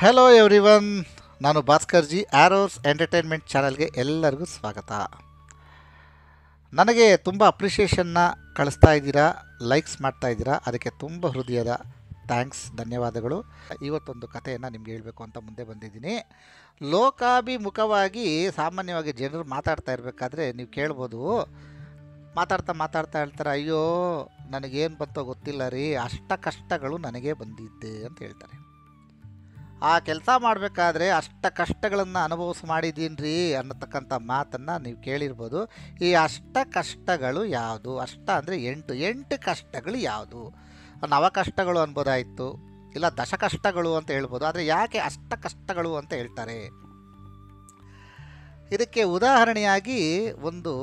Hello everyone, ನಾನು Bhaskar G. Arrows entertainment ಚಾನಲ್ಗೆ ಎಲ್ಲರಿಗೂ ಸ್ವಾಗತ. ನನಗೆ ತುಂಬ ಅಪ್ರಿಷಿಯೇಷನ್ನ ಕಳಿಸ್ತಾ ಇದ್ದೀರಾ, ಲೈಕ್ಸ್ ಮಾಡ್ತಾ ಇದ್ದೀರಾ. ಅದಕ್ಕೆ ತುಂಬ ಹೃದಯದ ಥ್ಯಾಂಕ್ಸ್, ಧನ್ಯವಾದಗಳು. ಇವತ್ತೊಂದು ಕಥೆಯನ್ನು ನಿಮ್ಗೆ ಹೇಳಬೇಕು ಅಂತ ಮುಂದೆ ಬಂದಿದ್ದೀನಿ. ಲೋಕಾಭಿಮುಖವಾಗಿ ಸಾಮಾನ್ಯವಾಗಿ ಜನರು ಮಾತಾಡ್ತಾ ಇರಬೇಕಾದ್ರೆ ನೀವು ಕೇಳ್ಬೋದು, ಮಾತಾಡ್ತಾ ಹೇಳ್ತಾರೆ, ಅಯ್ಯೋ ನನಗೇನು ಬಂತೋ ಗೊತ್ತಿಲ್ಲ ರೀ, ಅಷ್ಟ ಕಷ್ಟಗಳು ನನಗೆ ಬಂದಿದ್ದೆ ಅಂತ ಹೇಳ್ತಾರೆ. ಆ ಕೆಲಸ ಮಾಡಬೇಕಾದ್ರೆ ಅಷ್ಟ ಕಷ್ಟಗಳನ್ನು ಮಾಡಿದ್ದೀನಿ ರೀ ಅನ್ನತಕ್ಕಂಥ ಮಾತನ್ನು ನೀವು ಕೇಳಿರ್ಬೋದು. ಈ ಅಷ್ಟ ಕಷ್ಟಗಳು ಯಾವುದು? ಅಷ್ಟ ಅಂದರೆ ಎಂಟು ಕಷ್ಟಗಳು ಯಾವುದು? ನವ ಕಷ್ಟಗಳು ಅನ್ಬೋದಾಯಿತು, ಇಲ್ಲ ದಶ ಕಷ್ಟಗಳು ಅಂತ ಹೇಳ್ಬೋದು. ಆದರೆ ಯಾಕೆ ಅಷ್ಟ ಕಷ್ಟಗಳು ಅಂತ ಹೇಳ್ತಾರೆ? ಇದಕ್ಕೆ ಉದಾಹರಣೆಯಾಗಿ ಒಂದು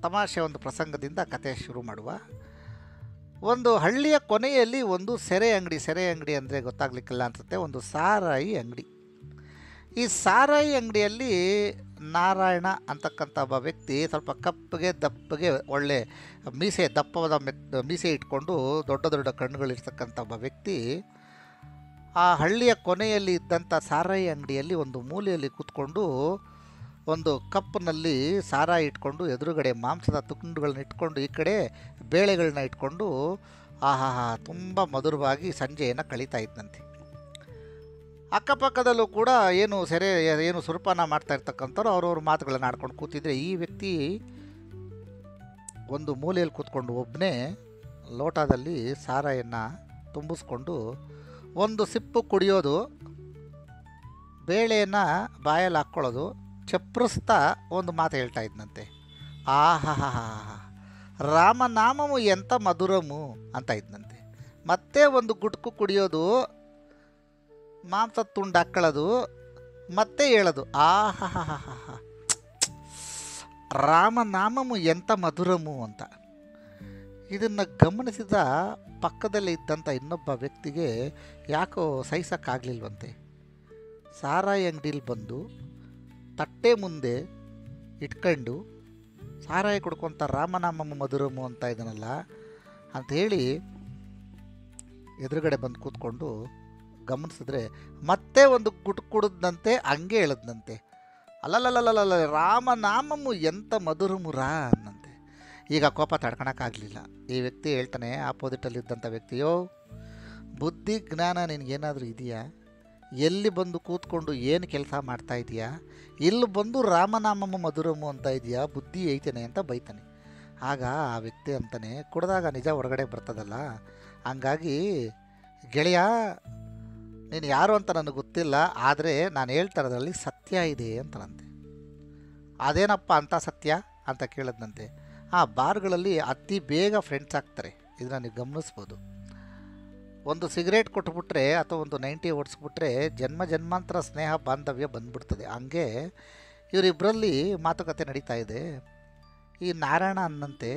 ತಮಾಷೆ ಒಂದು ಪ್ರಸಂಗದಿಂದ ಕತೆ ಶುರು ಮಾಡುವ. ಒಂದು ಹಳ್ಳಿಯ ಕೊನೆಯಲ್ಲಿ ಒಂದು ಸೆರೆ ಅಂಗಡಿ ಅಂದರೆ ಗೊತ್ತಾಗ್ಲಿಕ್ಕಿಲ್ಲ ಅನಿಸುತ್ತೆ, ಒಂದು ಸಾರಾಯಿ ಅಂಗಡಿ. ಈ ಸಾರಾಯಿ ಅಂಗಡಿಯಲ್ಲಿ ನಾರಾಯಣ ಅಂತಕ್ಕಂಥ ಒಬ್ಬ ವ್ಯಕ್ತಿ, ಸ್ವಲ್ಪ ಕಪ್ಪಗೆ ದಪ್ಪಗೆ ಒಳ್ಳೆ ಮೀಸೆ, ದಪ್ಪವಾದ ಮೀಸೆ ಇಟ್ಕೊಂಡು ದೊಡ್ಡ ದೊಡ್ಡ ಕಣ್ಣುಗಳಿರ್ತಕ್ಕಂಥ ಒಬ್ಬ ವ್ಯಕ್ತಿ ಆ ಹಳ್ಳಿಯ ಕೊನೆಯಲ್ಲಿ ಇದ್ದಂಥ ಸಾರಾಯಿ ಅಂಗಡಿಯಲ್ಲಿ ಒಂದು ಮೂಲೆಯಲ್ಲಿ ಕೂತ್ಕೊಂಡು ಒಂದು ಕಪ್ನಲ್ಲಿ ಸಾರಾಯಿ ಇಟ್ಕೊಂಡು, ಎದುರುಗಡೆ ಮಾಂಸದ ತುಂಡುಗಳನ್ನ ಇಟ್ಕೊಂಡು, ಈ ಕಡೆ ಬೇಳೆಗಳನ್ನ ಇಟ್ಕೊಂಡು ತುಂಬ ಮಧುರವಾಗಿ ಸಂಜೆಯನ್ನು ಕಳೀತಾ ಇದ್ದಂತೆ. ಅಕ್ಕಪಕ್ಕದಲ್ಲೂ ಕೂಡ ಏನು ಸುರಪಾನ ಮಾಡ್ತಾ ಇರ್ತಕ್ಕಂಥವ್ರು ಅವ್ರವ್ರ ಮಾತುಗಳನ್ನ ಆಡ್ಕೊಂಡು ಕೂತಿದ್ರೆ, ಈ ವ್ಯಕ್ತಿ ಒಂದು ಮೂಲೆಯಲ್ಲಿ ಕೂತ್ಕೊಂಡು ಒಬ್ಬನೇ ಲೋಟದಲ್ಲಿ ಸಾರಾಯನ್ನು ತುಂಬಿಸ್ಕೊಂಡು ಒಂದು ಸಿಪ್ಪು ಕುಡಿಯೋದು, ಬೇಳೆಯನ್ನು ಬಾಯಲ್ಲಿ ಹಾಕ್ಕೊಳ್ಳೋದು, ಚಪ್ರಿಸ್ತಾ ಒಂದು ಮಾತು ಹೇಳ್ತಾ ಇದ್ದಂತೆ, ರಾಮನಾಮವು ಎಂಥ ಮಧುರಮು ಅಂತ ಇದ್ದಂತೆ. ಮತ್ತೆ ಒಂದು ಗುಟ್ಕು ಕುಡಿಯೋದು, ಮಾಂಸದ ತುಂಡು ಹಾಕ್ಕೊಳ್ಳೋದು, ಮತ್ತೆ ಹೇಳೋದು, ರಾಮನಾಮವು ಎಂಥ ಮಧುರಮು ಅಂತ. ಇದನ್ನು ಗಮನಿಸಿದ ಪಕ್ಕದಲ್ಲಿ ಇದ್ದಂಥ ಇನ್ನೊಬ್ಬ ವ್ಯಕ್ತಿಗೆ ಯಾಕೋ ಸಹಿಸೋಕ್ಕಾಗಲಿಲ್ವಂತೆ. ಸಾರಾಯಿ ಅಂಗಡಿಲಿ ಬಂದು ತಟ್ಟೆ ಮುಂದೆ ಇಟ್ಕೊಂಡು ಸಾರಾಯಿ ಕುಡ್ಕೊಂತ ರಾಮನಾಮ ಮಧುರಮು ಅಂತ ಇದನ್ನಲ್ಲ ಅಂಥೇಳಿ ಎದುರುಗಡೆ ಬಂದು ಕೂತ್ಕೊಂಡು ಗಮನಿಸಿದ್ರೆ ಮತ್ತೆ ಒಂದು ಕುಡಿದಂತೆ ಹಂಗೆ ಹೇಳದ್ನಂತೆ, ಅಲ್ಲಲ್ಲಲ್ಲಲ್ಲ ರಾಮನಾಮವು ಎಂಥ ಮಧುರಮುರಾ ಅನ್ನಂತೆ. ಈಗ ಕೋಪ ತಡ್ಕೊಳಕ್ಕಾಗಲಿಲ್ಲ. ಈ ವ್ಯಕ್ತಿ ಹೇಳ್ತಾನೆ, ಆಪೋಸಿಟಲ್ಲಿದ್ದಂಥ ವ್ಯಕ್ತಿಯೋ, ಬುದ್ಧಿ ಜ್ಞಾನ ನಿನಗೇನಾದರೂ ಇದೆಯಾ? ಎಲ್ಲಿ ಬಂದು ಕೂತ್ಕೊಂಡು ಏನು ಕೆಲಸ ಮಾಡ್ತಾ ಇದೆಯಾ? ಇಲ್ಲಿ ಬಂದು ರಾಮನಾಮಮ್ಮ ಮಧುರಮು ಅಂತ ಇದೆಯಾ? ಬುದ್ಧಿ ಐತೇನೆ ಅಂತ ಬೈತಾನೆ. ಆಗ ಆ ವ್ಯಕ್ತಿ ಅಂತಾನೆ, ಕುಡ್ದಾಗ ನಿಜ ಹೊರಗಡೆ ಬರ್ತದಲ್ಲ, ಹಂಗಾಗಿ ಗೆಳೆಯ ನೀನು ಯಾರು ಅಂತ ನನಗೆ ಗೊತ್ತಿಲ್ಲ, ಆದರೆ ನಾನು ಹೇಳ್ತಾ ಇರೋದ್ರಲ್ಲಿ ಸತ್ಯ ಇದೆ ಅಂತನಂತೆ. ಅದೇನಪ್ಪ ಅಂತ ಸತ್ಯ ಅಂತ ಕೇಳಿದ್ನಂತೆ. ಆ ಬಾರ್ಗಳಲ್ಲಿ ಅತಿ ಬೇಗ ಫ್ರೆಂಡ್ಸ್ ಆಗ್ತಾರೆ, ಇದನ್ನು ನೀವು ಗಮನಿಸ್ಬೋದು. ಒಂದು ಸಿಗರೇಟ್ ಕೊಟ್ಬಿಟ್ರೆ ಅಥವಾ ಒಂದು 90 ಓಡಿಸ್ಬಿಟ್ರೆ ಜನ್ಮಾಂತರ ಸ್ನೇಹ ಬಾಂಧವ್ಯ ಬಂದ್ಬಿಡ್ತದೆ. ಹಂಗೆ ಇವರಿಬ್ಬರಲ್ಲಿ ಮಾತುಕತೆ ನಡೀತಾ ಇದೆ. ಈ ನಾರಾಯಣ ಅನ್ನಂತೆ,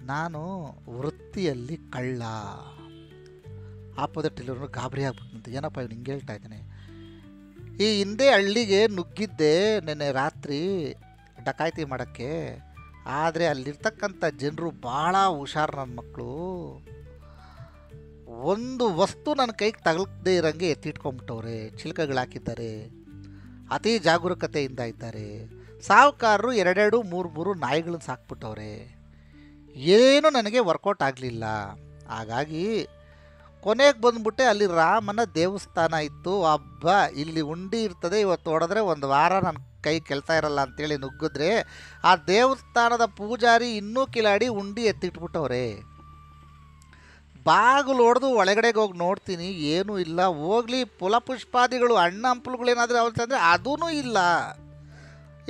ನಾನು ವೃತ್ತಿಯಲ್ಲಿ ಕಳ್ಳ. ಆಪೋಸಿಟ್ ಇಲ್ಲರೂ ಗಾಬರಿ ಆಗ್ಬಿಟ್ಟಂತೆ, ಏನಪ್ಪ ಇವ್ನು ಹಿಂಗೆ ಹೇಳ್ತಾ ಇದ್ದಾನೆ. ಈ ಹಿಂದೆ ಹಳ್ಳಿಗೆ ನುಗ್ಗಿದ್ದೆ ನೆನ್ನೆ ರಾತ್ರಿ ಡಕಾಯಿತಿ ಮಾಡೋಕ್ಕೆ, ಆದರೆ ಅಲ್ಲಿರ್ತಕ್ಕಂಥ ಜನರು ಭಾಳ ಹುಷಾರು. ನನ್ನ ಮಕ್ಕಳು ಒಂದು ವಸ್ತು ನನ್ನ ಕೈಗೆ ತಗಲದೇ ಇರೋಂಗೆ ಎತ್ತಿಟ್ಕೊಂಬಿಟ್ಟವ್ರೆ, ಚಿಲ್ಕಗಳು ಹಾಕಿದ್ದಾರೆ, ಅತಿ ಜಾಗರೂಕತೆಯಿಂದ ಇದ್ದಾರೆ. ಸಾಹುಕಾರರು 2 3 ನಾಯಿಗಳನ್ನ ಸಾಕ್ಬಿಟ್ಟವ್ರೆ. ಏನೂ ನನಗೆ ವರ್ಕೌಟ್ ಆಗಲಿಲ್ಲ. ಹಾಗಾಗಿ ಕೊನೆಗೆ ಬಂದ್ಬಿಟ್ಟೆ, ಅಲ್ಲಿ ರಾಮನ ದೇವಸ್ಥಾನ ಇತ್ತು, ಹಬ್ಬ ಇಲ್ಲಿ ಉಂಡಿ ಇರ್ತದೆ, ಇವತ್ತು ಹೊಡೆದ್ರೆ ಒಂದು ವಾರ ನನ್ನ ಕೈ ಕೆಲಸ ಇರಲ್ಲ ಅಂತೇಳಿ ನುಗ್ಗಿದ್ರೆ ಆ ದೇವಸ್ಥಾನದ ಪೂಜಾರಿ ಇನ್ನೂ ಕಿಲಾಡಿ ಉಂಡಿ ಎತ್ತಿಟ್ಬಿಟ್ಟವ್ರೆ. ಬಾಗಿಲು ಹೊಡೆದು ಒಳಗಡೆಗೆ ಹೋಗಿ ನೋಡ್ತೀನಿ, ಏನೂ ಇಲ್ಲ. ಹೋಗ್ಲಿ ಫಲಪುಷ್ಪಾದಿಗಳು ಹಣ್ಣು ಹಂಪಲುಗಳೇನಾದರೂ ಅವತ್ತಂದರೆ ಅದೂ ಇಲ್ಲ.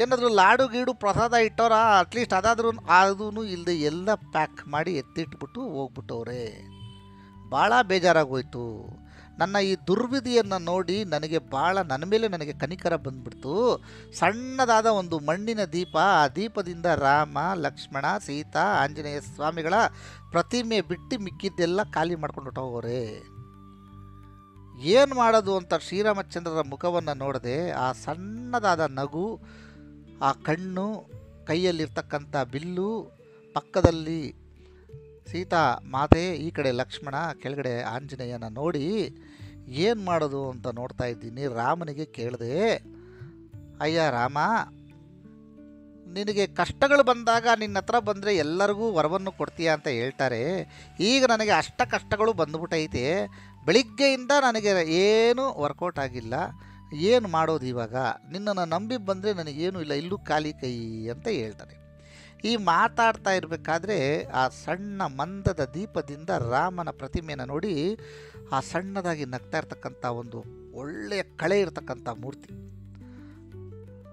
ಏನಾದರೂ ಲಾಡು ಗೀಡು ಪ್ರಸಾದ ಇಟ್ಟವ್ರ ಅಟ್ಲೀಸ್ಟ್ ಅದಾದ್ರೂ ಅದೂ ಇಲ್ಲದೆ ಎಲ್ಲ ಪ್ಯಾಕ್ ಮಾಡಿ ಎತ್ತಿಟ್ಬಿಟ್ಟು ಹೋಗ್ಬಿಟ್ಟವ್ರೆ. ಭಾಳ ಬೇಜಾರಾಗೋಯ್ತು. ನನ್ನ ಈ ದುರ್ವಿಧಿಯನ್ನು ನೋಡಿ ನನ್ನ ಮೇಲೆ ನನಗೆ ಕನಿಕರ ಬಂದ್ಬಿಡ್ತು. ಸಣ್ಣದಾದ ಒಂದು ಮಣ್ಣಿನ ದೀಪ, ಆ ದೀಪದಿಂದ ರಾಮ, ಲಕ್ಷ್ಮಣ, ಸೀತಾ, ಆಂಜನೇಯ ಸ್ವಾಮಿಗಳ ಪ್ರತಿಮೆ ಬಿಟ್ಟು ಮಿಕ್ಕಿದ್ದೆಲ್ಲ ಖಾಲಿ ಮಾಡ್ಕೊಂಡು ಹೊಟ್ಟೋಗೋರೆ. ಏನು ಮಾಡೋದು ಅಂತ ಶ್ರೀರಾಮಚಂದ್ರರ ಮುಖವನ್ನು ನೋಡದೆ, ಆ ಸಣ್ಣದಾದ ನಗು, ಆ ಕಣ್ಣು, ಕೈಯಲ್ಲಿರ್ತಕ್ಕಂಥ ಬಿಲ್ಲು, ಪಕ್ಕದಲ್ಲಿ ಸೀತಾ ಮಾತೆ, ಈ ಕಡೆ ಲಕ್ಷ್ಮಣ, ಕೆಳಗಡೆ ಆಂಜನೇಯನ ನೋಡಿ ಏನು ಮಾಡೋದು ಅಂತ ನೋಡ್ತಾ ಇದ್ದೀನಿ. ರಾಮನಿಗೆ ಕೇಳಿದೆ, ಅಯ್ಯ ರಾಮ, ನಿನಗೆ ಕಷ್ಟಗಳು ಬಂದಾಗ ನಿನ್ನ ಹತ್ರ ಬಂದರೆ ಎಲ್ಲರಿಗೂ ವರವನ್ನು ಕೊಡ್ತೀಯ ಅಂತ ಹೇಳ್ತಾರೆ. ಈಗ ನನಗೆ ಅಷ್ಟ ಕಷ್ಟಗಳು ಬಂದುಬಿಟ್ಟೈತೆ, ಬೆಳಿಗ್ಗೆಯಿಂದ ನನಗೆ ಏನು ವರ್ಕೌಟ್ ಆಗಿಲ್ಲ, ಏನು ಮಾಡೋದು ಇವಾಗ? ನಿನ್ನನ್ನು ನಂಬಿ ಬಂದರೆ ನನಗೇನು ಇಲ್ಲ, ಇಲ್ಲೂ ಖಾಲಿ ಕೈ ಅಂತ ಹೇಳ್ತಾನೆ. ಈ ಮಾತಾಡ್ತಾ ಇರಬೇಕಾದ್ರೆ ಆ ಸಣ್ಣ ಮಂದದ ದೀಪದಿಂದ ರಾಮನ ಪ್ರತಿಮೆಯನ್ನು ನೋಡಿ ಆ ಸಣ್ಣದಾಗಿ ನಗ್ತಾ ಇರ್ತಕ್ಕಂಥ ಒಂದು ಒಳ್ಳೆಯ ಕಳೆ ಇರ್ತಕ್ಕಂಥ ಮೂರ್ತಿ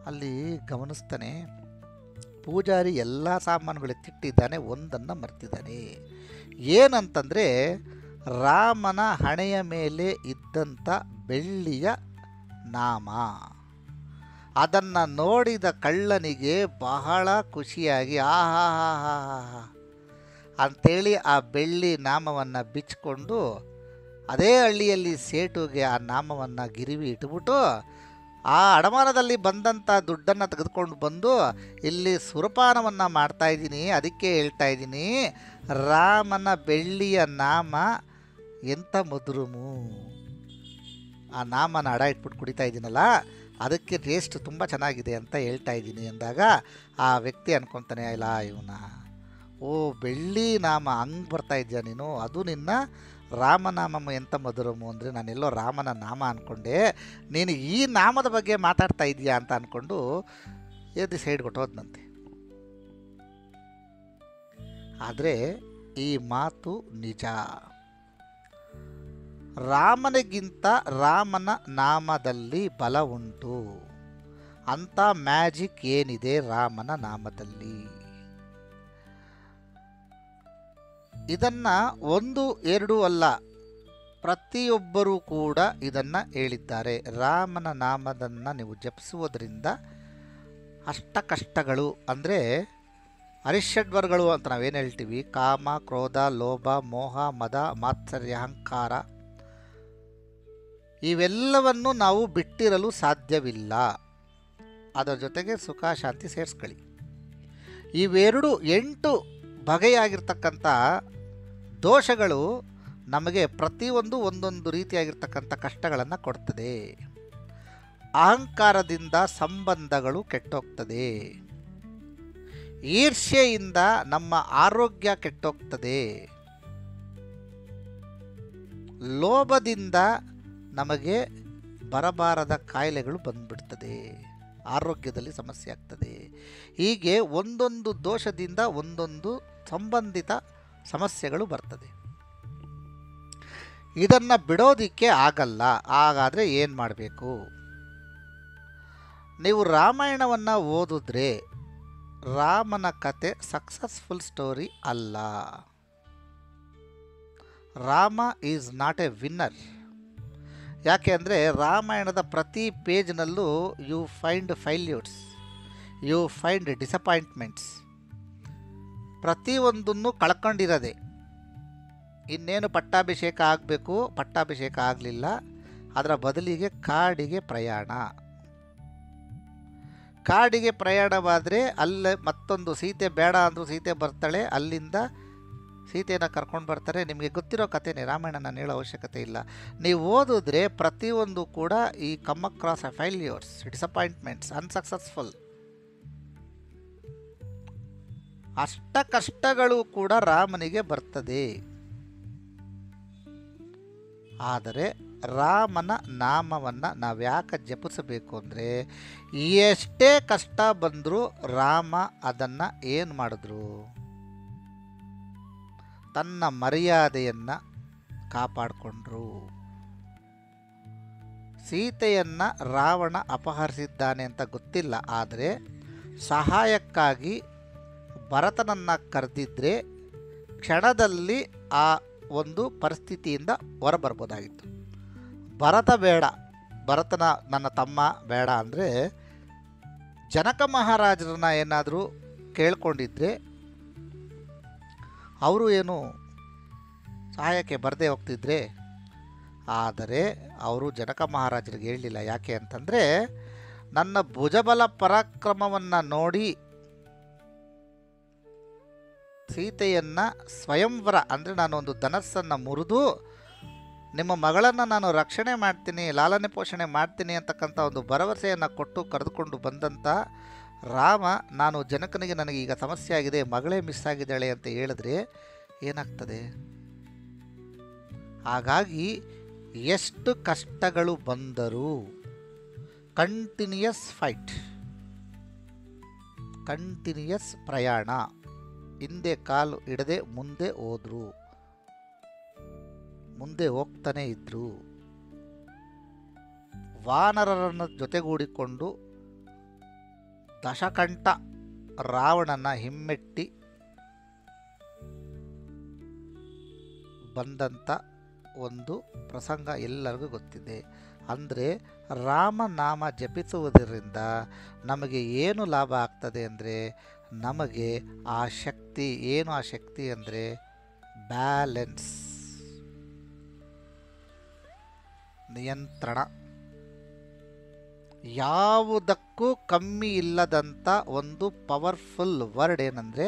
ಅಲ್ಲಿ ಗಮನಿಸ್ತಾನೆ. ಪೂಜಾರಿ ಎಲ್ಲ ಸಾಮಾನುಗಳು ಎತ್ತಿಟ್ಟಿದ್ದಾನೆ, ಒಂದನ್ನು ಮರ್ತಿದ್ದಾನೆ. ಏನಂತಂದರೆ ರಾಮನ ಹಣೆಯ ಮೇಲೆ ಇದ್ದಂಥ ಬೆಳ್ಳಿಯ ನಾಮ. ಅದನ್ನು ನೋಡಿದ ಕಳ್ಳನಿಗೆ ಬಹಳ ಖುಷಿಯಾಗಿ ಆಹಾ ಅಂಥೇಳಿ ಆ ಬೆಳ್ಳಿ ನಾಮವನ್ನು ಬಿಚ್ಚಿಕೊಂಡು ಅದೇ ಹಳ್ಳಿಯಲ್ಲಿ ಸೇಟುಗೆ ಆ ನಾಮವನ್ನು ಗಿರಿವಿ ಇಟ್ಬಿಟ್ಟು ಆ ಅಡಮಾನದಲ್ಲಿ ಬಂದಂಥ ದುಡ್ಡನ್ನು ತೆಗೆದುಕೊಂಡು ಬಂದು ಇಲ್ಲಿ ಸುರಪಾನವನ್ನು ಮಾಡ್ತಾಯಿದ್ದೀನಿ. ಅದಕ್ಕೆ ಹೇಳ್ತಾ ಇದ್ದೀನಿ, ರಾಮನ ಬೆಳ್ಳಿಯ ನಾಮ ಎಂಥ ಮಧುರಮು. ಆ ನಾಮನ ಅಡ ಇಟ್ಬಿಟ್ಟು ಕುಡಿತಾ ಇದ್ದೀನಲ್ಲ, ಅದಕ್ಕೆ ಟೇಸ್ಟ್ ತುಂಬ ಚೆನ್ನಾಗಿದೆ ಅಂತ ಹೇಳ್ತಾ ಇದ್ದೀನಿ ಅಂದಾಗ ಆ ವ್ಯಕ್ತಿ ಅನ್ಕೊತಾನೆ, ಇಲ್ಲ ಇವನ ಓ ಬೆಳ್ಳಿ ನಾಮ ಹಂಗೆ ಬರ್ತಾ ಇದೆಯಾ ನೀನು, ಅದು ನಿನ್ನ ರಾಮನಾಮಮ್ಮ ಎಂಥ ಮಧುರಮು ಅಂದರೆ ನಾನೆಲ್ಲೋ ರಾಮನ ನಾಮ ಅಂದ್ಕೊಂಡೆ, ನೀನು ಈ ನಾಮದ ಬಗ್ಗೆ ಮಾತಾಡ್ತಾ ಇದೆಯಾ ಅಂತ ಅಂದ್ಕೊಂಡು ಎದ್ದು ಸೈಡ್ ಕೊಟ್ಟೋದ್ನಂತೆ. ಆದರೆ ಈ ಮಾತು ನಿಜ. ರಾಮನಿಗಿಂತ ರಾಮನ ನಾಮದಲ್ಲಿ ಬಲ ಉಂಟು. ಅಂಥ ಮ್ಯಾಜಿಕ್ ಏನಿದೆ ರಾಮನ ನಾಮದಲ್ಲಿ, ಇದನ್ನು ಒಂದು ಎರಡು ಅಲ್ಲ, ಪ್ರತಿಯೊಬ್ಬರೂ ಕೂಡ ಇದನ್ನು ಹೇಳಿದ್ದಾರೆ. ರಾಮನ ನಾಮದನ್ನು ನೀವು ಜಪಿಸುವುದರಿಂದ ಅಷ್ಟ ಕಷ್ಟಗಳು ಅಂದರೆ ಅರಿಷಡ್ವರ್ಗಳು ಅಂತ ನಾವೇನು ಹೇಳ್ತೀವಿ, ಕಾಮ, ಕ್ರೋಧ, ಲೋಭ, ಮೋಹ, ಮದ, ಮಾತ್ಸರ್ಯ, ಅಹಂಕಾರ, ಇವೆಲ್ಲವನ್ನು ನಾವು ಬಿಟ್ಟಿರಲು ಸಾಧ್ಯವಿಲ್ಲ. ಅದರ ಜೊತೆಗೆ ಸುಖ ಶಾಂತಿ ಸೇರಿಸ್ಕೊಳ್ಳಿ. ಇವೆರಡು 8 ಬಗೆಯಾಗಿರ್ತಕ್ಕಂಥ ದೋಷಗಳು ನಮಗೆ ಪ್ರತಿಯೊಂದು ಒಂದೊಂದು ರೀತಿಯಾಗಿರ್ತಕ್ಕಂಥ ಕಷ್ಟಗಳನ್ನು ಕೊಡ್ತದೆ. ಅಹಂಕಾರದಿಂದ ಸಂಬಂಧಗಳು ಕೆಟ್ಟೋಗ್ತದೆ, ಈರ್ಷ್ಯೆಯಿಂದ ನಮ್ಮ ಆರೋಗ್ಯ ಕೆಟ್ಟೋಗ್ತದೆ, ಲೋಭದಿಂದ ನಮಗೆ ಬರಬಾರದ ಕಾಯಿಲೆಗಳು ಬಂದ್ಬಿಡ್ತದೆ, ಆರೋಗ್ಯದಲ್ಲಿ ಸಮಸ್ಯೆ ಆಗ್ತದೆ. ಹೀಗೆ ಒಂದೊಂದು ದೋಷದಿಂದ ಒಂದೊಂದು ಸಂಬಂಧಿತ ಸಮಸ್ಯೆಗಳು ಬರ್ತದೆ. ಇದನ್ನು ಬಿಡೋದಿಕ್ಕೆ ಆಗಲ್ಲ. ಹಾಗಾದರೆ ಏನು ಮಾಡಬೇಕು? ನೀವು ರಾಮಾಯಣವನ್ನು ಓದಿದ್ರೆ ರಾಮನ ಕತೆ ಸಕ್ಸಸ್ಫುಲ್ ಸ್ಟೋರಿ ಅಲ್ಲ. Rama is not a winner. ಯಾಕೆ ಅಂದರೆ ರಾಮಾಯಣದ ಪ್ರತಿ ಪೇಜ್ನಲ್ಲೂ you find failures, you find disappointments. ಪ್ರತಿಯೊಂದನ್ನು ಕಳ್ಕೊಂಡಿರೋದೆ. ಇನ್ನೇನು ಪಟ್ಟಾಭಿಷೇಕ ಆಗಬೇಕು, ಪಟ್ಟಾಭಿಷೇಕ ಆಗಲಿಲ್ಲ, ಅದರ ಬದಲಿಗೆ ಕಾಡಿಗೆ ಪ್ರಯಾಣ. ಕಾಡಿಗೆ ಪ್ರಯಾಣವಾದರೆ ಅಲ್ಲೇ ಮತ್ತೊಂದು ಸೀತೆ ಬೇಡ ಅಂದರೂ ಸೀತೆ ಬರ್ತಾಳೆ, ಅಲ್ಲಿಂದ ಸೀತೆಯನ್ನು ಕರ್ಕೊಂಡು ಬರ್ತಾರೆ. ನಿಮಗೆ ಗೊತ್ತಿರೋ ಕಥೆನೇ, ರಾಮಾಯಣ ನಾನು ಹೇಳೋ ಅವಶ್ಯಕತೆ ಇಲ್ಲ. ನೀವು ಓದಿದ್ರೆ ಪ್ರತಿಯೊಂದು ಕೂಡ ಈ ಕಮ್ ಅಕ್ರಾಸ್ ಫೈಲ್ಯೂರ್ಸ್, ಡಿಸಪಾಯಿಂಟ್ಮೆಂಟ್ಸ್, ಅನ್ಸಕ್ಸಸ್ಫುಲ್. ಅಷ್ಟ ಕಷ್ಟಗಳು ಕೂಡ ರಾಮನಿಗೆ ಬರ್ತದೆ. ಆದರೆ ರಾಮನ ನಾಮವನ್ನು ನಾವು ಯಾಕೆ ಜಪಿಸಬೇಕು ಅಂದರೆ, ಎಷ್ಟೇ ಕಷ್ಟ ಬಂದರೂ ರಾಮ ಅದನ್ನು ಏನು ಮಾಡಿದ್ರು, ತನ್ನ ಮರ್ಯಾದೆಯನ್ನು ಕಾಪಾಡಿಕೊಂಡ್ರು. ಸೀತೆಯನ್ನು ರಾವಣ ಅಪಹರಿಸಿದ್ದಾನೆ ಅಂತ ಗೊತ್ತಿಲ್ಲ, ಆದರೆ ಸಹಾಯಕ್ಕಾಗಿ ಭರತನನ್ನು ಕರೆದಿದ್ದರೆ ಕ್ಷಣದಲ್ಲಿ ಆ ಒಂದು ಪರಿಸ್ಥಿತಿಯಿಂದ ಹೊರಬರ್ಬೋದಾಗಿತ್ತು. ಭರತ ಬೇಡ, ಭರತನ ನನ್ನ ತಮ್ಮ ಬೇಡ ಅಂದರೆ ಜನಕ ಮಹಾರಾಜರನ್ನ ಏನಾದರೂ ಕೇಳ್ಕೊಂಡಿದ್ರೆ ಅವರು ಏನು ಸಹಾಯಕ್ಕೆ ಬರದೇ ಹೋಗ್ತಿದ್ರೆ. ಆದರೆ ಅವರು ಜನಕ ಮಹಾರಾಜರಿಗೆ ಹೇಳಲಿಲ್ಲ. ಯಾಕೆ ಅಂತಂದರೆ, ನನ್ನ ಭುಜಬಲ ಪರಾಕ್ರಮವನ್ನು ನೋಡಿ ಸೀತೆಯನ್ನು ಸ್ವಯಂವರ ಅಂದರೆ ನಾನೊಂದು ಧನಸ್ಸನ್ನು ಮುರಿದು ನಿಮ್ಮ ಮಗಳನ್ನು ನಾನು ರಕ್ಷಣೆ ಮಾಡ್ತೀನಿ, ಲಾಲನೆ ಪೋಷಣೆ ಮಾಡ್ತೀನಿ ಅಂತಕ್ಕಂಥ ಒಂದು ಭರವಸೆಯನ್ನು ಕೊಟ್ಟು ಕರೆದುಕೊಂಡು ಬಂದಂಥ ರಾಮ, ನಾನು ಜನಕನಿಗೆ ನನಗೆ ಈಗ ಸಮಸ್ಯೆ ಆಗಿದೆ, ಮಗಳೇ ಮಿಸ್ ಆಗಿದ್ದಾಳೆ ಅಂತ ಹೇಳಿದ್ರೆ ಏನಾಗ್ತದೆ? ಹಾಗಾಗಿ ಎಷ್ಟು ಕಷ್ಟಗಳು ಬಂದರೂ ಕಂಟಿನ್ಯೂಯಸ್ ಫೈಟ್, ಕಂಟಿನ್ಯೂಯಸ್ ಪ್ರಯಾಣ, ಹಿಂದೆ ಕಾಲು ಇಡದೆ ಮುಂದೆ ಹೋದ್ರು, ಮುಂದೆ ಹೋಗ್ತಾನೆ ಇದ್ರು. ವಾನರರನ್ನು ಜೊತೆಗೂಡಿಕೊಂಡು ದಶಕಂಠ ರಾವಣನ ಹಿಮ್ಮೆಟ್ಟಿ ಬಂದಂಥ ಒಂದು ಪ್ರಸಂಗ ಎಲ್ಲರಿಗೂ ಗೊತ್ತಿದೆ. ಅಂದರೆ ರಾಮನಾಮ ಜಪಿಸುವುದರಿಂದ ನಮಗೆ ಏನು ಲಾಭ ಆಗ್ತದೆ ಅಂದರೆ, ನಮಗೆ ಆ ಶಕ್ತಿ ಏನು, ಆ ಶಕ್ತಿ ಅಂದರೆ ಬ್ಯಾಲೆನ್ಸ್, ನಿಯಂತ್ರಣ, ಯಾವುದಕ್ಕೂ ಕಮ್ಮಿ ಇಲ್ಲದಂಥ ಒಂದು ಪವರ್ಫುಲ್ ವರ್ಡ್ ಏನಂದರೆ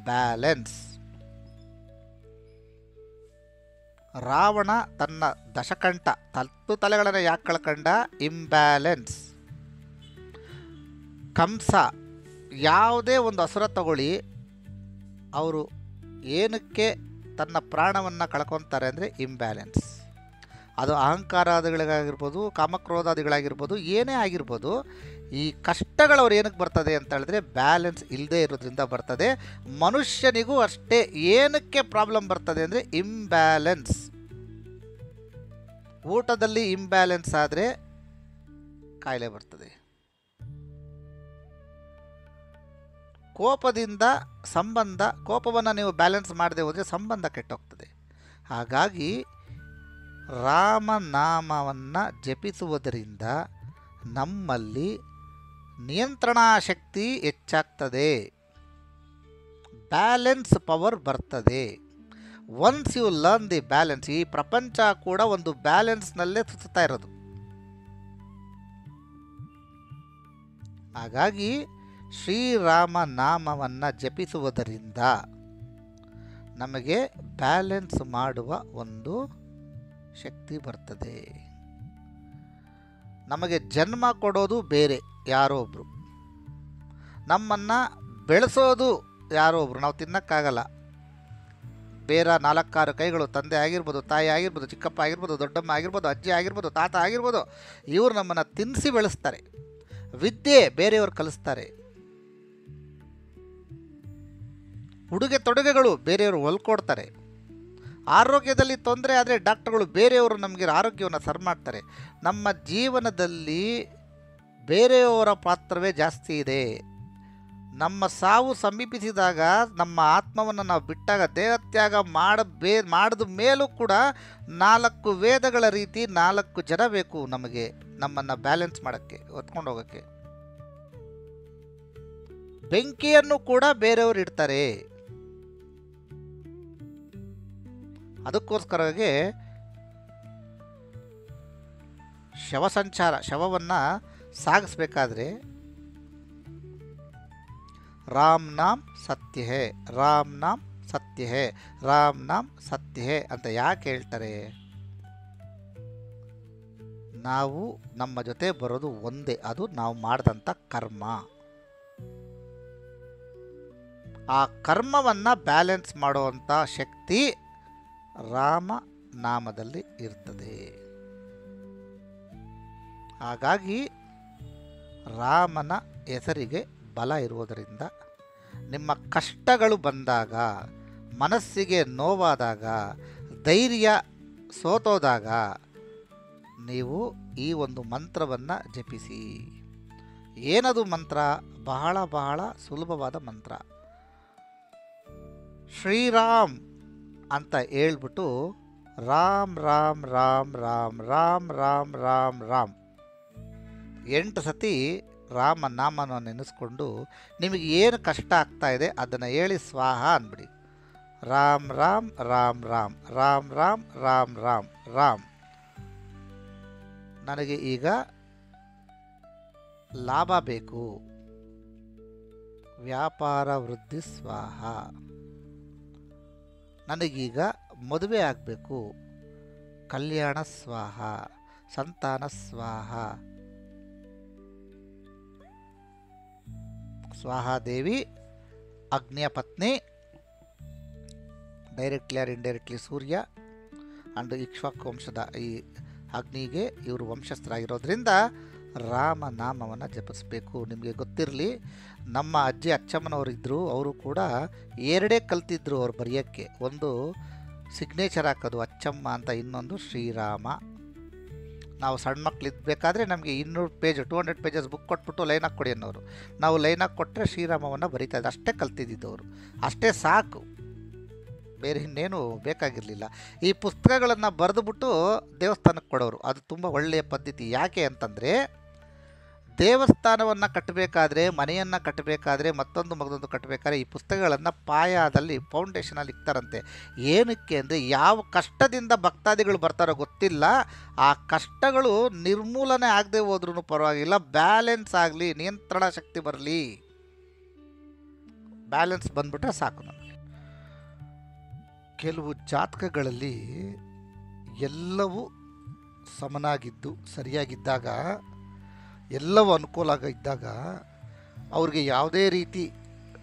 ಬ್ಯಾಲೆನ್ಸ್. ರಾವಣ ತನ್ನ ದಶಕಂಠ 10 ತಲೆಗಳನ್ನು ಯಾಕೆ ಕಳ್ಕಂಡ? ಇಂಬ್ಯಾಲೆನ್ಸ್. ಕಂಸ ಯಾವುದೇ ಒಂದು ಅಸುರ ತಗೊಳ್ಳಿ, ಅವರು ಏನಕ್ಕೆ ತನ್ನ ಪ್ರಾಣವನ್ನು ಕಳ್ಕೊತಾರೆ ಅಂದರೆ ಇಂಬ್ಯಾಲೆನ್ಸ್. ಅದು ಅಹಂಕಾರಾದಿಗಳಿಗಾಗಿರ್ಬೋದು, ಕಾಮಕ್ರೋಧಾದಿಗಳಾಗಿರ್ಬೋದು, ಏನೇ ಆಗಿರ್ಬೋದು, ಈ ಕಷ್ಟಗಳವ್ರು ಏನಕ್ಕೆ ಬರ್ತದೆ ಅಂತ ಹೇಳಿದ್ರೆ ಬ್ಯಾಲೆನ್ಸ್ ಇಲ್ಲದೆ ಇರೋದ್ರಿಂದ ಬರ್ತದೆ. ಮನುಷ್ಯನಿಗೂ ಅಷ್ಟೇ ಏನಕ್ಕೆ ಪ್ರಾಬ್ಲಮ್ ಬರ್ತದೆ ಅಂದರೆ ಇಂಬ್ಯಾಲೆನ್ಸ್. ಊಟದಲ್ಲಿ ಇಂಬ್ಯಾಲೆನ್ಸ್ ಆದರೆ ಕಾಯಿಲೆ ಬರ್ತದೆ. ಕೋಪದಿಂದ ಸಂಬಂಧ, ಕೋಪವನ್ನು ನೀವು ಬ್ಯಾಲೆನ್ಸ್ ಮಾಡದೆ ಹೋದರೆ ಸಂಬಂಧ ಕೆಟ್ಟೋಗ್ತದೆ. ಹಾಗಾಗಿ ರಾಮನಾಮವನ್ನು ಜಪಿಸುವುದರಿಂದ ನಮ್ಮಲ್ಲಿ ನಿಯಂತ್ರಣಾ ಶಕ್ತಿ ಹೆಚ್ಚಾಗ್ತದೆ, ಬ್ಯಾಲೆನ್ಸ್ ಪವರ್ ಬರ್ತದೆ. Once you learn the balance, ಈ ಪ್ರಪಂಚ ಕೂಡ ಒಂದು ಬ್ಯಾಲೆನ್ಸ್ನಲ್ಲೇ ಸುತ್ತಾ ಇರೋದು. ಹಾಗಾಗಿ ಶ್ರೀರಾಮ ನಾಮವನ್ನು ಜಪಿಸುವುದರಿಂದ ನಮಗೆ ಬ್ಯಾಲೆನ್ಸ್ ಮಾಡುವ ಒಂದು ಶಕ್ತಿ ಬರ್ತದೆ. ನಮಗೆ ಜನ್ಮ ಕೊಡೋದು ಬೇರೆ ಯಾರೋ ಒಬ್ಬರು, ನಮ್ಮನ್ನು ಬೆಳೆಸೋದು ಯಾರೋ ಒಬ್ಬರು. ನಾವು ತಿನ್ನೋಕ್ಕಾಗಲ್ಲ. ಬೇರೆ 4-6 ಕೈಗಳು, ತಂದೆ ಆಗಿರ್ಬೋದು, ತಾಯಿ ಆಗಿರ್ಬೋದು, ಚಿಕ್ಕಪ್ಪ ಆಗಿರ್ಬೋದು, ದೊಡ್ಡಮ್ಮ ಆಗಿರ್ಬೋದು, ಅಜ್ಜಿ ಆಗಿರ್ಬೋದು, ತಾತ ಆಗಿರ್ಬೋದು, ಇವರು ನಮ್ಮನ್ನು ತಿನ್ನಿಸಿ ಬೆಳೆಸ್ತಾರೆ. ವಿದ್ಯೆ ಬೇರೆಯವರು ಕಲಿಸ್ತಾರೆ. ಉಡುಗೆ ತೊಡುಗೆಗಳು ಬೇರೆಯವರು ಹೊಲ್ಕೊಡ್ತಾರೆ. ಆರೋಗ್ಯದಲ್ಲಿ ತೊಂದರೆ ಆದರೆ ಡಾಕ್ಟರ್ಗಳು ಬೇರೆಯವರು ನಮಗೆ ಆರೋಗ್ಯವನ್ನು ಸರಿ ಮಾಡ್ತಾರೆ. ನಮ್ಮ ಜೀವನದಲ್ಲಿ ಬೇರೆಯವರ ಪಾತ್ರವೇ ಜಾಸ್ತಿ ಇದೆ. ನಮ್ಮ ಸಾವು ಸಮೀಪಿಸಿದಾಗ, ನಮ್ಮ ಆತ್ಮವನ್ನು ನಾವು ಬಿಟ್ಟಾಗ, ದೇಹತ್ಯಾಗ ಮಾಡಿದ ಮೇಲೂ ಕೂಡ 4 ವೇದಗಳ ರೀತಿ 4 ಜನ ಬೇಕು ನಮಗೆ, ನಮ್ಮನ್ನು ಬ್ಯಾಲೆನ್ಸ್ ಮಾಡೋಕ್ಕೆ, ಹೊತ್ಕೊಂಡು ಹೋಗೋಕ್ಕೆ. ಬೆಂಕಿಯನ್ನು ಕೂಡ ಬೇರೆಯವರು ಇಡ್ತಾರೆ. ಅದಕ್ಕೋಸ್ಕರವಾಗಿ ಶವಸಂಚಾರ, ಶವವನ್ನು ಸಾಗಿಸ್ಬೇಕಾದ್ರೆ ರಾಮ್ ನಾಮ್ ಸತ್ಯ ಹೇ, ರಾಮ್ ನಾಮ್ ಸತ್ಯ ಹೇ, ರಾಮ್ ನಾಮ್ ಸತ್ಯ ಹೇ ಅಂತ ಯಾಕೆ ಹೇಳ್ತಾರೆ? ನಾವು ನಮ್ಮ ಜೊತೆ ಬರೋದು ಒಂದೇ, ಅದು ನಾವು ಮಾಡಿದಂಥ ಕರ್ಮ. ಆ ಕರ್ಮವನ್ನು ಬ್ಯಾಲೆನ್ಸ್ ಮಾಡುವಂಥ ಶಕ್ತಿ ರಾಮ ನಾಮದಲ್ಲಿ ಇರ್ತದೆ. ಹಾಗಾಗಿ ರಾಮನ ಹೆಸರಿಗೆ ಬಲ ಇರುವುದರಿಂದ ನಿಮ್ಮ ಕಷ್ಟಗಳು ಬಂದಾಗ, ಮನಸ್ಸಿಗೆ ನೋವಾದಾಗ, ಧೈರ್ಯ ಸೋತೋದಾಗ ನೀವು ಈ ಒಂದು ಮಂತ್ರವನ್ನು ಜಪಿಸಿ. ಏನದು ಮಂತ್ರ? ಬಹಳ ಬಹಳ ಸುಲಭವಾದ ಮಂತ್ರ. ಶ್ರೀರಾಮ್ ಅಂತ ಹೇಳ್ಬಿಟ್ಟು ರಾಮ್ ರಾಮ್ ರಾಮ್ ರಾಮ್ ರಾಮ್ ರಾಮ್ ರಾಮ್ ರಾಮ್ 8 ಸತಿ ರಾಮ ನಾಮನ ನೆನೆಸ್ಕೊಂಡು ನಿಮಗೆ ಏನು ಕಷ್ಟ ಆಗ್ತಾ ಇದೆ ಅದನ್ನು ಹೇಳಿ ಸ್ವಾಹ ಅಂದ್ಬಿಡಿ. ರಾಮ್ ರಾಮ್ ರಾಮ್ ರಾಮ್ ರಾಮ್ ರಾಮ್ ರಾಮ್ ರಾಮ್ ರಾಮ್. ನನಗೆ ಈಗ ಲಾಭ ಬೇಕು, ವ್ಯಾಪಾರ ವೃದ್ಧಿ ಸ್ವಾಹ. ನನಗೀಗ ಮದುವೆ ಆಗಬೇಕು, ಕಲ್ಯಾಣ ಸ್ವಾಹ, ಸಂತಾನ ಸ್ವಾಹ. ಸ್ವಾಹಾದೇವಿ ಅಗ್ನಿಯ ಪತ್ನಿ, directly R indirectly Surya and Ikshvaku ವಂಶದ ಈ ಅಗ್ನಿಗೆ ಇವರು ವಂಶಸ್ಥರಾಗಿರೋದ್ರಿಂದ ರಾಮನಾಮವನ್ನು ಜಪಿಸಬೇಕು. ನಿಮಗೆ ಗೊತ್ತಿರಲಿ, ನಮ್ಮ ಅಜ್ಜಿ ಅಚ್ಚಮ್ಮನವರು ಇದ್ದರು, ಅವರು ಕೂಡ ಎರಡೇ ಕಲ್ತಿದ್ರು ಅವ್ರು ಬರೆಯೋಕ್ಕೆ. ಒಂದು ಸಿಗ್ನೇಚರ್ ಹಾಕೋದು ಅಚ್ಚಮ್ಮ ಅಂತ, ಇನ್ನೊಂದು ಶ್ರೀರಾಮ. ನಾವು ಸಣ್ಣ ಮಕ್ಳು ಇದ್ಬೇಕಾದ್ರೆ ನಮಗೆ 200 ಪೇಜ್ 200 ಪೇಜಸ್ ಬುಕ್ ಕೊಟ್ಬಿಟ್ಟು ಲೈನ್ ಹಾಕಿ ಕೊಡಿ ಅನ್ನೋರು. ನಾವು ಲೈನ್ ಹಾಕಿ ಕೊಟ್ಟರೆ ಶ್ರೀರಾಮವನ್ನು ಬರೀತಾ ಇದ್ದೆ. ಅಷ್ಟೇ ಕಲ್ತಿದ್ದಿದ್ದವರು, ಅಷ್ಟೇ ಸಾಕು, ಬೇರೆ ಇನ್ನೇನು ಬೇಕಾಗಿರಲಿಲ್ಲ. ಈ ಪುಸ್ತಕಗಳನ್ನು ಬರೆದುಬಿಟ್ಟು ದೇವಸ್ಥಾನಕ್ಕೆ ಕೊಡೋರು. ಅದು ತುಂಬ ಒಳ್ಳೆಯ ಪದ್ಧತಿ. ಯಾಕೆ ಅಂತಂದರೆ, ದೇವಸ್ಥಾನವನ್ನು ಕಟ್ಟಬೇಕಾದ್ರೆ, ಮನೆಯನ್ನು ಕಟ್ಟಬೇಕಾದ್ರೆ, ಮತ್ತೊಂದು ಕಟ್ಟಬೇಕಾದ್ರೆ ಈ ಪುಸ್ತಕಗಳನ್ನು ಪಾಯದಲ್ಲಿ ಫೌಂಡೇಶನಲ್ಲಿ ಇಕ್ತಾರಂತೆ. ಏನಕ್ಕೆ ಅಂದರೆ, ಯಾವ ಕಷ್ಟದಿಂದ ಭಕ್ತಾದಿಗಳು ಬರ್ತಾರೋ ಗೊತ್ತಿಲ್ಲ, ಆ ಕಷ್ಟಗಳು ನಿರ್ಮೂಲನೆ ಆಗದೆ ಹೋದ್ರೂ ಪರವಾಗಿಲ್ಲ, ಬ್ಯಾಲೆನ್ಸ್ ಆಗಲಿ, ನಿಯಂತ್ರಣ ಶಕ್ತಿ ಬರಲಿ. ಬ್ಯಾಲೆನ್ಸ್ ಬಂದ್ಬಿಟ್ರೆ ಸಾಕು ನಮಗೆ. ಕೆಲವು ಜಾತಕಗಳಲ್ಲಿ ಎಲ್ಲವೂ ಸಮನಾಗಿದ್ದು ಸರಿಯಾಗಿದ್ದಾಗ, ಎಲ್ಲವೂ ಅನುಕೂಲ ಇದ್ದಾಗ, ಅವ್ರಿಗೆ ಯಾವುದೇ ರೀತಿ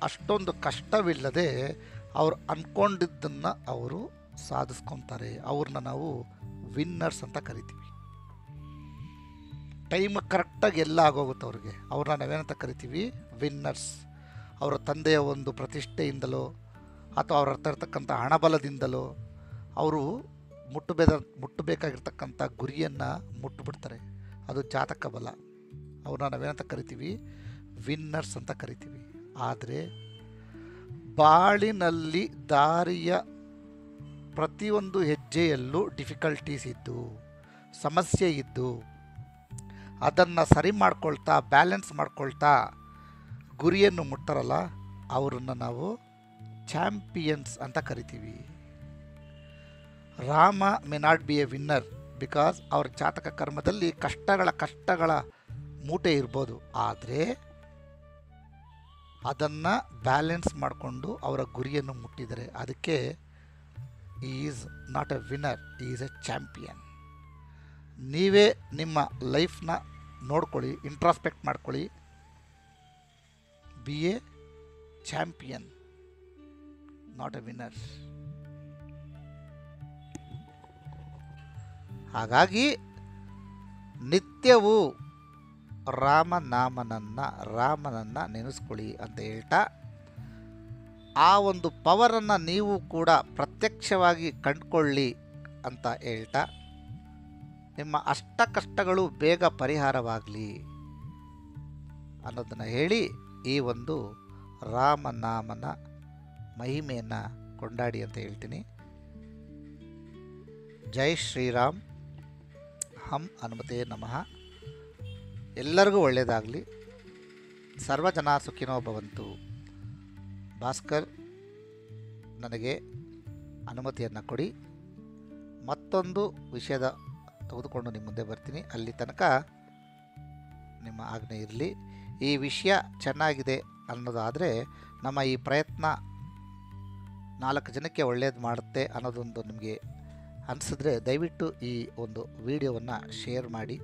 ಅಷ್ಟೊಂದು ಕಷ್ಟವಿಲ್ಲದೆ ಅವ್ರು ಅಂದ್ಕೊಂಡಿದ್ದನ್ನು ಅವರು ಸಾಧಿಸ್ಕೊತಾರೆ. ಅವ್ರನ್ನ ನಾವು ವಿನ್ನರ್ಸ್ ಅಂತ ಕರಿತೀವಿ. ಟೈಮ್ ಕರೆಕ್ಟಾಗಿ ಎಲ್ಲ ಆಗೋಗುತ್ತೆ ಅವ್ರಿಗೆ. ಅವ್ರನ್ನ ನಾವೇನಂತ ಕರಿತೀವಿ? ವಿನ್ನರ್ಸ್. ಅವರ ತಂದೆಯ ಒಂದು ಪ್ರತಿಷ್ಠೆಯಿಂದಲೋ ಅಥವಾ ಅವ್ರ ಹತ್ರ ಇರ್ತಕ್ಕಂಥ ಹಣಬಲದಿಂದಲೋ ಅವರು ಮುಟ್ಟಬೇಕಾಗಿರ್ತಕ್ಕಂಥ ಗುರಿಯನ್ನು ಮುಟ್ಟುಬಿಡ್ತಾರೆ. ಅದು ಜಾತಕ ಬಲ. ಅವ್ರನ್ನ ನಾವೇನಂತ ಕರಿತೀವಿ? ವಿನ್ನರ್ಸ್ ಅಂತ ಕರಿತೀವಿ. ಆದರೆ ಬಾಳಿನಲ್ಲಿ ದಾರಿಯ ಪ್ರತಿಯೊಂದು ಹೆಜ್ಜೆಯಲ್ಲೂ ಡಿಫಿಕಲ್ಟೀಸ್ ಇದ್ದು, ಸಮಸ್ಯೆ ಇದ್ದು, ಅದನ್ನು ಸರಿ ಮಾಡ್ಕೊಳ್ತಾ, ಬ್ಯಾಲೆನ್ಸ್ ಮಾಡ್ಕೊಳ್ತಾ ಗುರಿಯನ್ನು ಮುಟ್ತಾರಲ್ಲ, ಅವರನ್ನು ನಾವು ಚಾಂಪಿಯನ್ಸ್ ಅಂತ ಕರಿತೀವಿ. Rama may not be A winner because ಅವ್ರ ಜಾತಕ ಕರ್ಮದಲ್ಲಿ ಕಷ್ಟಗಳ ಮೂಟೆ ಇರ್ಬೋದು, ಆದರೆ ಅದನ್ನು ಬ್ಯಾಲೆನ್ಸ್ ಮಾಡಿಕೊಂಡು ಅವರ ಗುರಿಯನ್ನು ಮುಟ್ಟಿದ್ದಾರೆ. ಅದಕ್ಕೆ is not a winner, is A champion. ನೀವೇ ನಿಮ್ಮ ಲೈಫ್ನ ನೋಡ್ಕೊಳ್ಳಿ, ಇಂಟ್ರಾಸ್ಪೆಕ್ಟ್ ಮಾಡ್ಕೊಳ್ಳಿ. B A champion, not a winner. ಹಾಗಾಗಿ ನಿತ್ಯವೂ ರಾಮನನ್ನು ನೆನೆಸ್ಕೊಳ್ಳಿ ಅಂತ ಹೇಳ್ತಾ, ಆ ಒಂದು ಪವರನ್ನು ನೀವು ಕೂಡ ಪ್ರತ್ಯಕ್ಷವಾಗಿ ಕಂಡುಕೊಳ್ಳಿ ಅಂತ ಹೇಳ್ತಾ, ನಿಮ್ಮ ಅಷ್ಟ ಕಷ್ಟಗಳು ಬೇಗ ಪರಿಹಾರವಾಗಲಿ ಅನ್ನೋದನ್ನು ಹೇಳಿ, ಈ ಒಂದು ರಾಮನಾಮನ ಮಹಿಮೆಯನ್ನು ಕೊಂಡಾಡಿ ಅಂತ ಹೇಳ್ತೀನಿ. ಜೈ ಶ್ರೀರಾಮ್. ಹಂ ಹನುಮತೇ ನಮಃ. ಎಲ್ಲರಿಗೂ ಒಳ್ಳೆಯದಾಗಲಿ. ಸರ್ವಜನ ಸುಖಿನೋ ಭವಂತು. ಭಾಸ್ಕರ್, ನನಗೆ ಅನುಮತಿಯನ್ನು ಕೊಡಿ. ಮತ್ತೊಂದು ವಿಷಯದ ತೆಗೆದುಕೊಂಡು ನಿಮ್ಮ ಮುಂದೆ ಬರ್ತೀನಿ. ಅಲ್ಲಿ ತನಕ ನಿಮ್ಮ ಆಜ್ಞೆ ಇರಲಿ. ಈ ವಿಷಯ ಚೆನ್ನಾಗಿದೆ ಅನ್ನೋದಾದರೆ, ನಮ್ಮ ಈ ಪ್ರಯತ್ನ 4 ಜನಕ್ಕೆ ಒಳ್ಳೆಯದು ಮಾಡುತ್ತೆ ಅನ್ನೋದೊಂದು ನಿಮಗೆ ಅನಿಸಿದ್ರೆ, ದಯವಿಟ್ಟು ಈ ಒಂದು ವಿಡಿಯೋವನ್ನು ಶೇರ್ ಮಾಡಿ.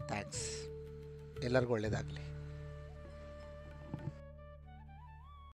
ಥ್ಯಾಂಕ್ಸ್. ಎಲ್ಲರಿಗೂ ಒಳ್ಳೆಯದಾಗಲಿ.